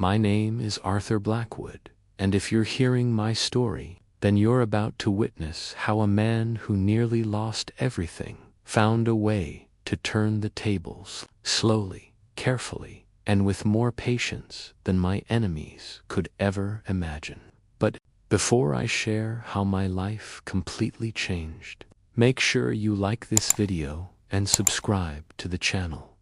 My name is Arthur Blackwood, and if you're hearing my story, then you're about to witness how a man who nearly lost everything found a way to turn the tables slowly, carefully, and with more patience than my enemies could ever imagine. But before I share how my life completely changed, make sure you like this video and subscribe to the channel.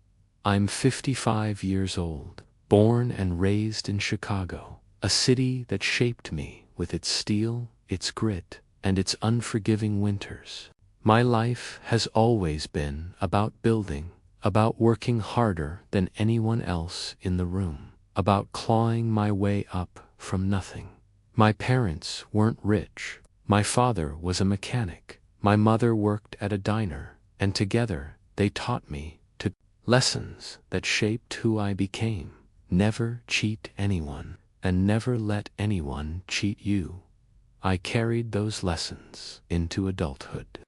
I'm 55 years old, born and raised in Chicago, a city that shaped me with its steel, its grit, and its unforgiving winters. My life has always been about building, about working harder than anyone else in the room, about clawing my way up from nothing. My parents weren't rich. My father was a mechanic. My mother worked at a diner, and together they taught me lessons that shaped who I became. Never cheat anyone, and never let anyone cheat you. I carried those lessons into adulthood.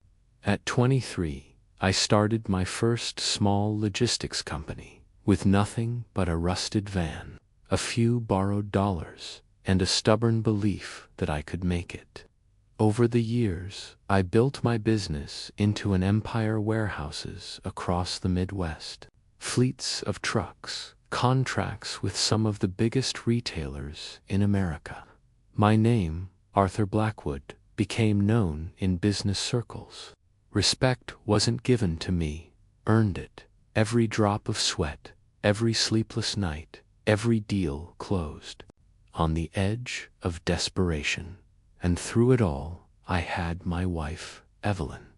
At 23, I started my first small logistics company, with nothing but a rusted van, a few borrowed dollars, and a stubborn belief that I could make it. Over the years, I built my business into an empire: warehouses across the Midwest, fleets of trucks, contracts with some of the biggest retailers in America. My name, Arthur Blackwood, became known in business circles. Respect wasn't given to me, earned it. Every drop of sweat, every sleepless night, every deal closed on the edge of desperation. And through it all, I had my wife, Evelyn.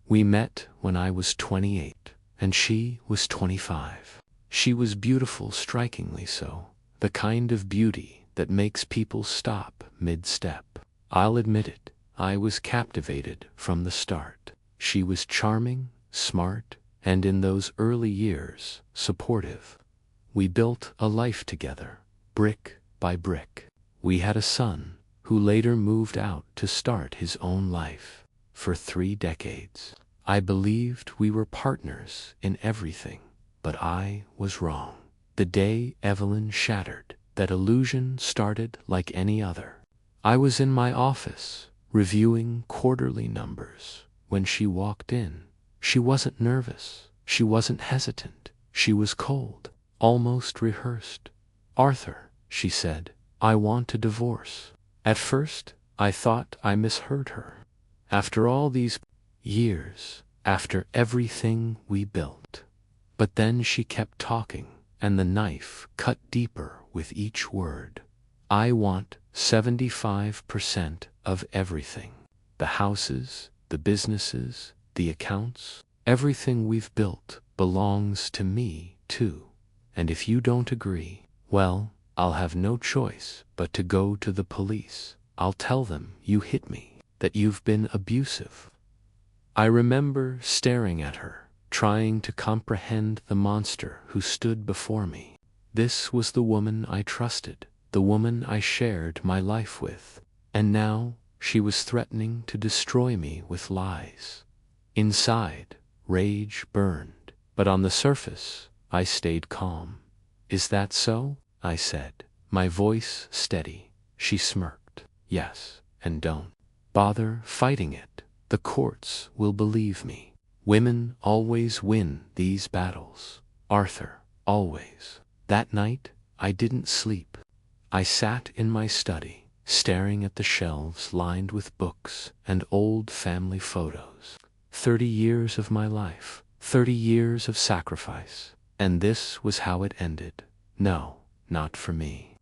We met when I was 28, and she was 25. She was beautiful, strikingly so, the kind of beauty that makes people stop mid-step. I'll admit it, I was captivated from the start. She was charming, smart, and in those early years, supportive. We built a life together, brick by brick. We had a son, who later moved out to start his own life. For 3 decades, I believed we were partners in everything, but I was wrong. The day Evelyn shattered, that illusion started like any other. I was in my office, reviewing quarterly numbers, when she walked in. She wasn't nervous, she wasn't hesitant, she was cold, almost rehearsed. "Arthur," she said, "I want a divorce." At first, I thought I misheard her. After all these years, after everything we built. But then she kept talking, and the knife cut deeper with each word. "I want 75% of everything. The houses, the businesses, the accounts, everything we've built belongs to me, too. And if you don't agree, well, I'll have no choice but to go to the police. I'll tell them you hit me, that you've been abusive." I remember staring at her, trying to comprehend the monster who stood before me. This was the woman I trusted, the woman I shared my life with, and now she was threatening to destroy me with lies. Inside, rage burned, but on the surface, I stayed calm. "Is that so?" I said, my voice steady. She smirked. "Yes, and don't bother fighting it. The courts will believe me. Women always win these battles, Arthur, always." That night, I didn't sleep. I sat in my study, staring at the shelves lined with books and old family photos. 30 years of my life, 30 years of sacrifice, and this was how it ended. No, not for me.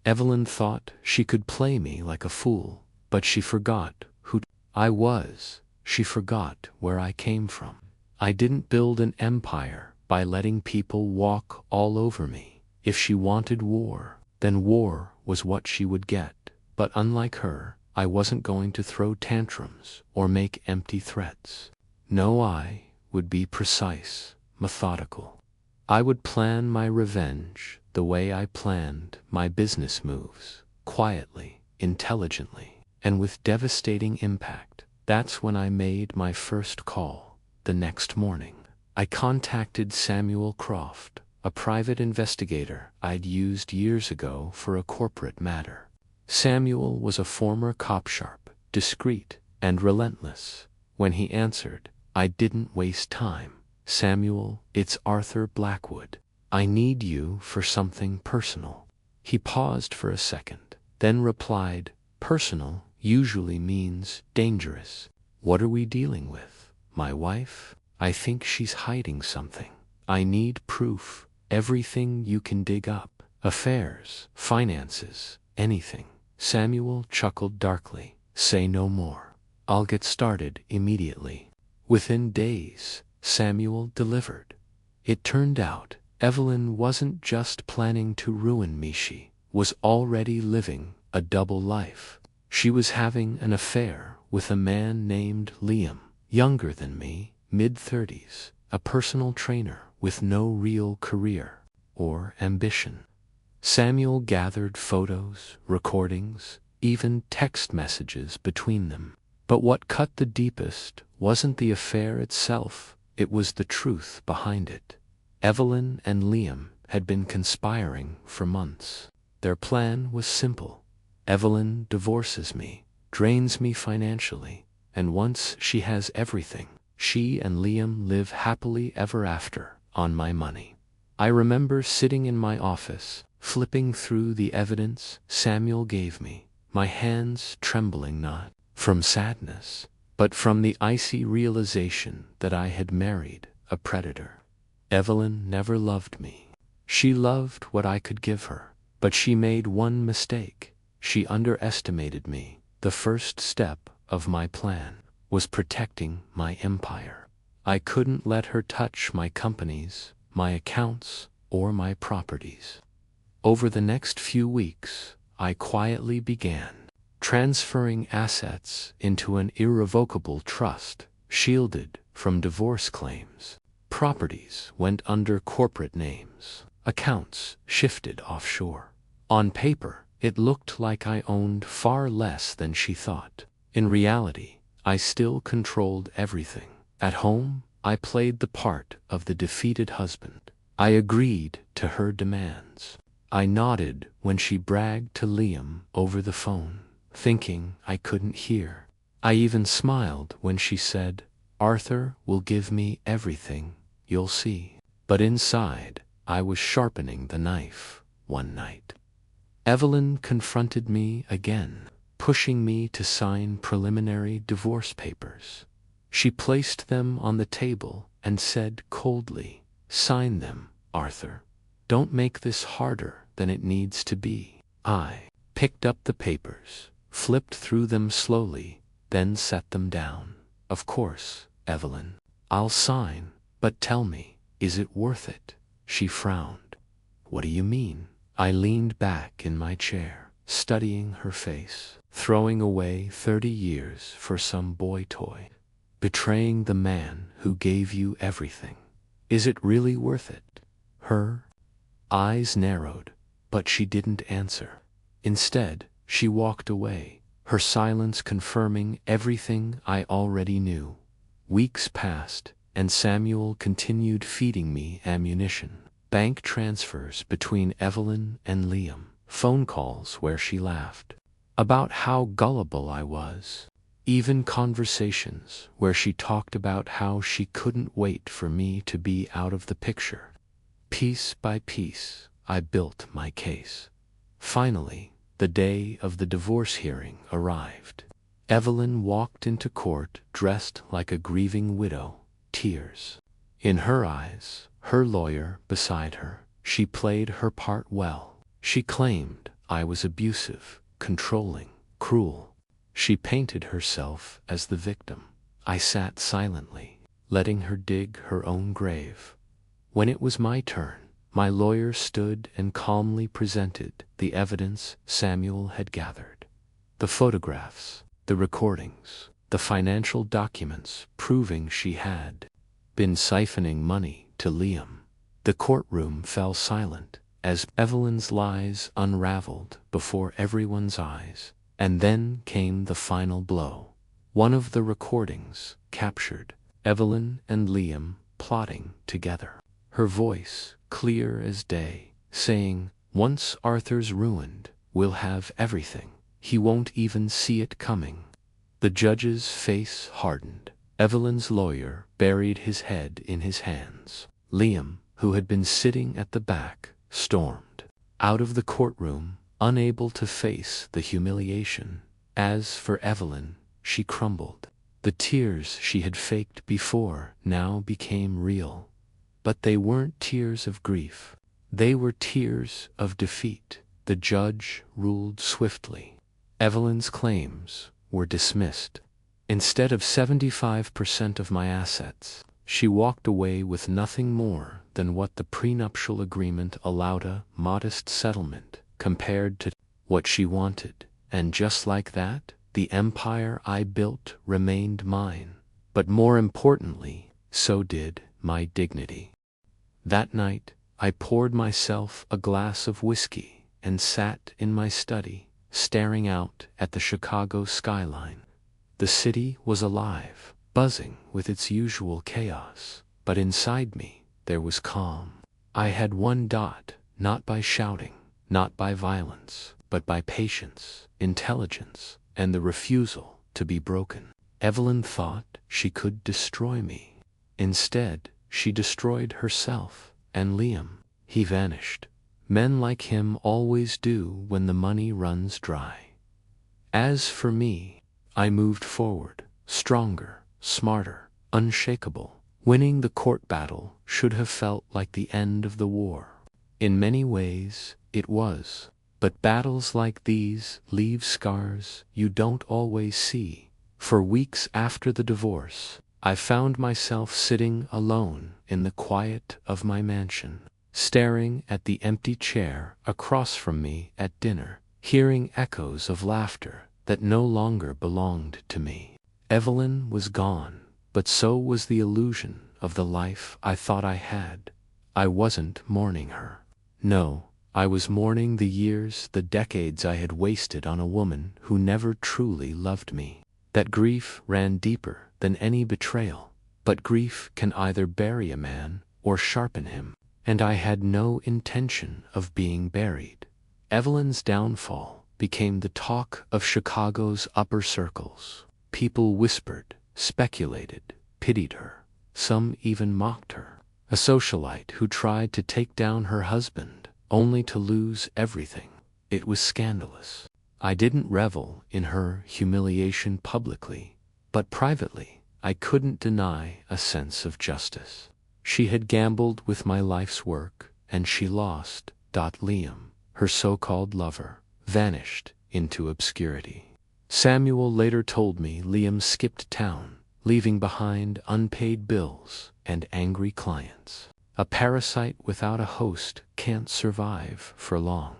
Evelyn thought she could play me like a fool, but she forgot who I was. She forgot where I came from. I didn't build an empire by letting people walk all over me. If she wanted war, then war was what she would get. But unlike her, I wasn't going to throw tantrums or make empty threats. No, I would be precise, methodical. I would plan my revenge the way I planned my business moves, quietly, intelligently, and with devastating impact. That's when I made my first call. The next morning, I contacted Samuel Croft, a private investigator I'd used years ago for a corporate matter. Samuel was a former cop, sharp, discreet, and relentless. When he answered, I didn't waste time. Samuel, it's Arthur Blackwood. I need you for something personal. He paused for a second, then replied, personal usually means dangerous. What are we dealing with? My wife? I think she's hiding something. I need proof. Everything you can dig up. Affairs, finances, anything. Samuel chuckled darkly. Say no more. I'll get started immediately. Within days, Samuel delivered. It turned out Evelyn wasn't just planning to ruin me, she was already living a double life. She was having an affair with a man named Liam, younger than me, mid-30s, a personal trainer with no real career or ambition. Samuel gathered photos, recordings, even text messages between them. But what cut the deepest wasn't the affair itself, it was the truth behind it. Evelyn and Liam had been conspiring for months. Their plan was simple. Evelyn divorces me, drains me financially, and once she has everything, she and Liam live happily ever after on my money. I remember sitting in my office, flipping through the evidence Samuel gave me, my hands trembling not from sadness, but from the icy realization that I had married a predator. Evelyn never loved me. She loved what I could give her, but she made one mistake. She underestimated me. The first step of my plan was protecting my empire. I couldn't let her touch my companies, my accounts, or my properties. Over the next few weeks, I quietly began transferring assets into an irrevocable trust, shielded from divorce claims. Properties went under corporate names. Accounts shifted offshore. On paper, it looked like I owned far less than she thought. In reality, I still controlled everything. At home, I played the part of the defeated husband. I agreed to her demands. I nodded when she bragged to Liam over the phone, thinking I couldn't hear. I even smiled when she said, Arthur will give me everything, you'll see. But inside, I was sharpening the knife one night. Evelyn confronted me again, pushing me to sign preliminary divorce papers. She placed them on the table and said coldly, sign them, Arthur. Don't make this harder than it needs to be. I picked up the papers, flipped through them slowly, then set them down. Of course, Evelyn, I'll sign, but tell me, is it worth it? She frowned. What do you mean? I leaned back in my chair, studying her face, throwing away 30 years for some boy toy. Betraying the man who gave you everything. Is it really worth it? Her eyes narrowed, but she didn't answer. Instead, she walked away, her silence confirming everything I already knew. Weeks passed, and Samuel continued feeding me ammunition. Bank transfers between Evelyn and Liam, phone calls where she laughed about how gullible I was, even conversations where she talked about how she couldn't wait for me to be out of the picture. Piece by piece, I built my case. Finally, the day of the divorce hearing arrived. Evelyn walked into court dressed like a grieving widow, tears in her eyes, her lawyer beside her. She played her part well. She claimed I was abusive, controlling, cruel. She painted herself as the victim. I sat silently, letting her dig her own grave. When it was my turn, my lawyer stood and calmly presented the evidence Samuel had gathered. The photographs, the recordings, the financial documents proving she had been siphoning money to Liam. The courtroom fell silent as Evelyn's lies unraveled before everyone's eyes. And then came the final blow. One of the recordings captured Evelyn and Liam plotting together. her voice clear as day, saying, "Once Arthur's ruined, we'll have everything. He won't even see it coming." The judge's face hardened. Evelyn's lawyer buried his head in his hands. Liam, who had been sitting at the back, stormed out of the courtroom, unable to face the humiliation. As for Evelyn, she crumbled. The tears she had faked before now became real. But they weren't tears of grief. They were tears of defeat. The judge ruled swiftly. Evelyn's claims were dismissed. Instead of 75% of my assets, she walked away with nothing more than what the prenuptial agreement allowed, a modest settlement compared to what she wanted. And just like that, the empire I built remained mine. But more importantly, so did my dignity. That night, I poured myself a glass of whiskey and sat in my study, staring out at the Chicago skyline. The city was alive, buzzing with its usual chaos, but inside me there was calm. I had one dot, not by shouting, not by violence, but by patience, intelligence, and the refusal to be broken. Evelyn thought she could destroy me. Instead, she destroyed herself, and Liam. He vanished. Men like him always do when the money runs dry. As for me, I moved forward, stronger, smarter, unshakable. Winning the court battle should have felt like the end of the war. In many ways, it was. But battles like these leave scars you don't always see. For weeks after the divorce, I found myself sitting alone in the quiet of my mansion, staring at the empty chair across from me at dinner, hearing echoes of laughter that no longer belonged to me. Evelyn was gone, but so was the illusion of the life I thought I had. I wasn't mourning her. No, I was mourning the years, the decades I had wasted on a woman who never truly loved me. That grief ran deeper than any betrayal, but grief can either bury a man or sharpen him, and I had no intention of being buried. Evelyn's downfall became the talk of Chicago's upper circles. People whispered, speculated, pitied her. Some even mocked her. A socialite who tried to take down her husband, only to lose everything. It was scandalous. I didn't revel in her humiliation publicly, but privately, I couldn't deny a sense of justice. She had gambled with my life's work, and she lost. Liam, her so-called lover, vanished into obscurity. Samuel later told me Liam skipped town, leaving behind unpaid bills and angry clients. A parasite without a host can't survive for long.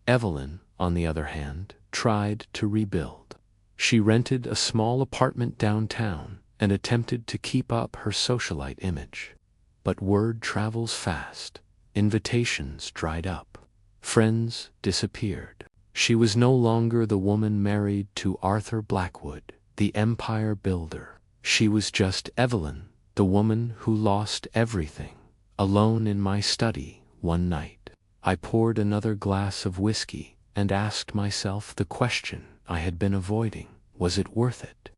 Evelyn, on the other hand, tried to rebuild. She rented a small apartment downtown and attempted to keep up her socialite image. But word travels fast. Invitations dried up. Friends disappeared. She was no longer the woman married to Arthur Blackwood, the empire builder. She was just Evelyn, the woman who lost everything. Alone in my study one night, I poured another glass of whiskey and asked myself the question I had been avoiding. Was it worth it?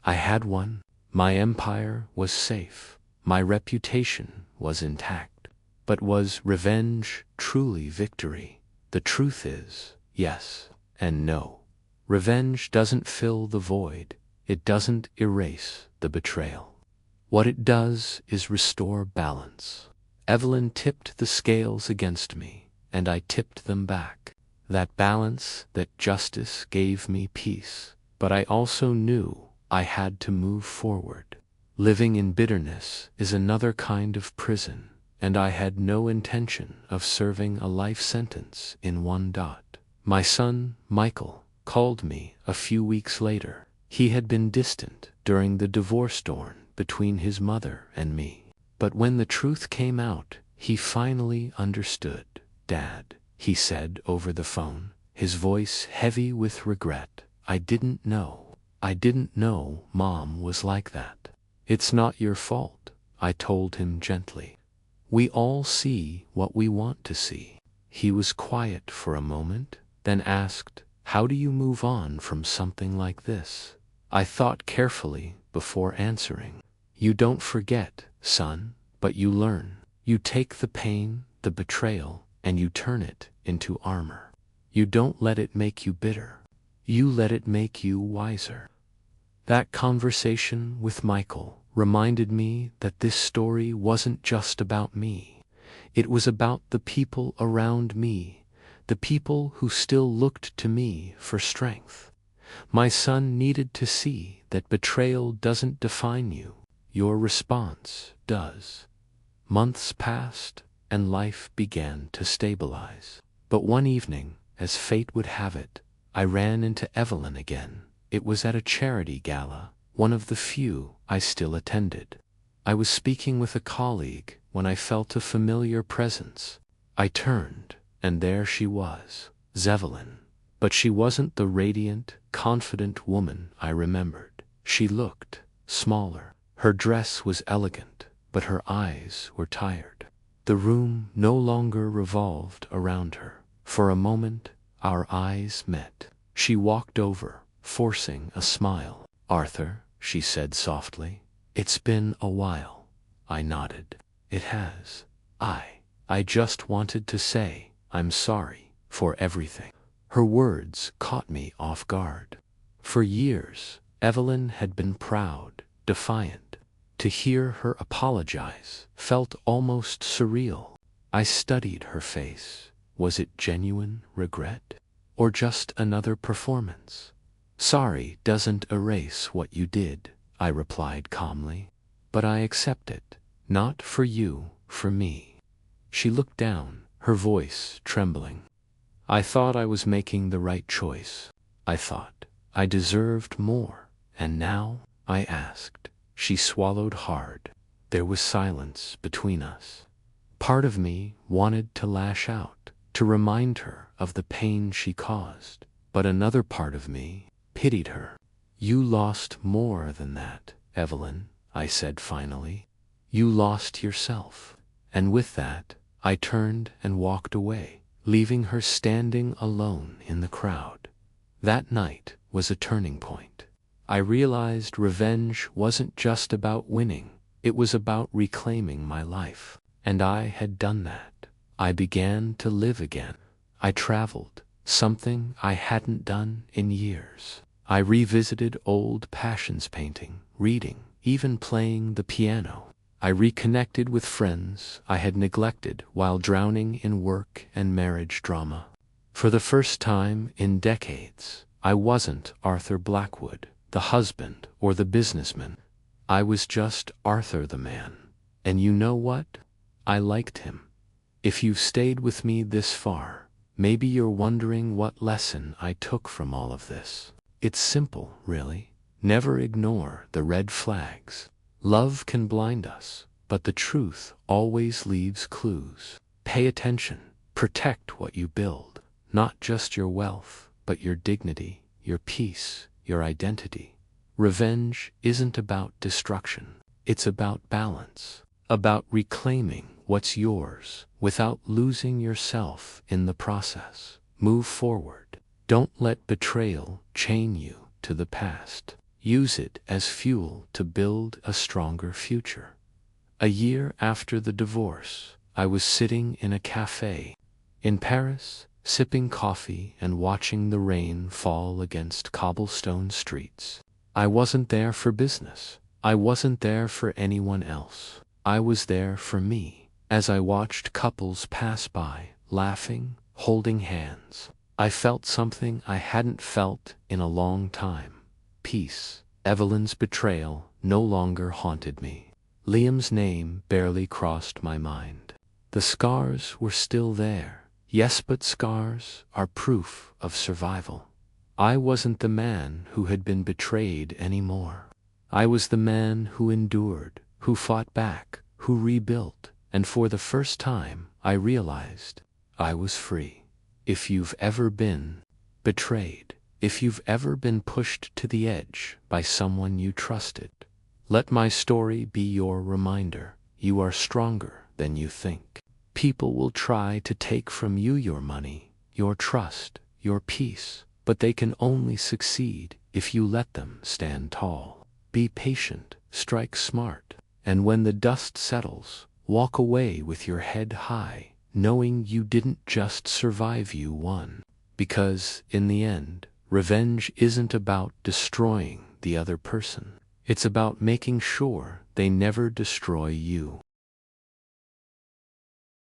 I had won. My empire was safe. My reputation was intact. But was revenge truly victory? The truth is, yes and no. Revenge doesn't fill the void. It doesn't erase the betrayal. What it does is restore balance. Evelyn tipped the scales against me, and I tipped them back. That balance, that justice gave me peace. But I also knew I had to move forward. Living in bitterness is another kind of prison, and I had no intention of serving a life sentence in one dot. My son, Michael, called me a few weeks later. He had been distant during the divorce storm between his mother and me. But when the truth came out, he finally understood. "Dad," he said over the phone, his voice heavy with regret, I didn't know Mom was like that." "It's not your fault," I told him gently. We all see what we want to see. He was quiet for a moment, then asked, "How do you move on from something like this?" I thought carefully before answering. "You don't forget, son, but you learn. You take the pain, the betrayal, and you turn it into armor. You don't let it make you bitter. You let it make you wiser." That conversation with Michael reminded me that this story wasn't just about me. It was about the people around me, the people who still looked to me for strength. My son needed to see that betrayal doesn't define you. Your response does. Months passed, and life began to stabilize. But one evening, as fate would have it, I ran into Evelyn again. It was at a charity gala, one of the few I still attended. I was speaking with a colleague when I felt a familiar presence. I turned, and there she was, Evelyn. But she wasn't the radiant, confident woman I remembered. She looked smaller. Her dress was elegant, but her eyes were tired. The room no longer revolved around her. For a moment, our eyes met. She walked over, forcing a smile. "Arthur," she said softly, "it's been a while." I nodded. "It has. I just wanted to say I'm sorry for everything." Her words caught me off guard. For years, Evelyn had been proud, defiant. To hear her apologize felt almost surreal. I studied her face. Was it genuine regret? Or just another performance? "Sorry doesn't erase what you did," I replied calmly. "But I accept it. Not for you, for me." She looked down, her voice trembling. "I thought I was making the right choice. I thought I deserved more. And now?" I asked. She swallowed hard. There was silence between us. Part of me wanted to lash out, to remind her of the pain she caused, but another part of me pitied her. "You lost more than that, Evelyn," I said finally. "You lost yourself." And with that, I turned and walked away, leaving her standing alone in the crowd. That night was a turning point. I realized revenge wasn't just about winning, it was about reclaiming my life. And I had done that. I began to live again. I traveled, something I hadn't done in years. I revisited old passions, painting, reading, even playing the piano. I reconnected with friends I had neglected while drowning in work and marriage drama. For the first time in decades, I wasn't Arthur Blackwood, the husband or the businessman. I was just Arthur the man. And you know what? I liked him. If you've stayed with me this far, maybe you're wondering what lesson I took from all of this. It's simple, really. Never ignore the red flags. Love can blind us, but the truth always leaves clues. Pay attention. Protect what you build. Not just your wealth, but your dignity, your peace, your identity. Revenge isn't about destruction. It's about balance. About reclaiming what's yours without losing yourself in the process. Move forward. Don't let betrayal chain you to the past. Use it as fuel to build a stronger future. A year after the divorce, I was sitting in a cafe in Paris, sipping coffee and watching the rain fall against cobblestone streets. I wasn't there for business. I wasn't there for anyone else. I was there for me. As I watched couples pass by, laughing, holding hands, I felt something I hadn't felt in a long time. Peace. Evelyn's betrayal no longer haunted me. Liam's name barely crossed my mind. The scars were still there. Yes, but scars are proof of survival. I wasn't the man who had been betrayed anymore. I was the man who endured, who fought back, who rebuilt, and for the first time I realized I was free. If you've ever been betrayed, if you've ever been pushed to the edge by someone you trusted, let my story be your reminder. You are stronger than you think. People will try to take from you your money, your trust, your peace, but they can only succeed if you let them stand tall. Be patient, strike smart, and when the dust settles, walk away with your head high, knowing you didn't just survive, you won. Because, in the end, revenge isn't about destroying the other person. It's about making sure they never destroy you.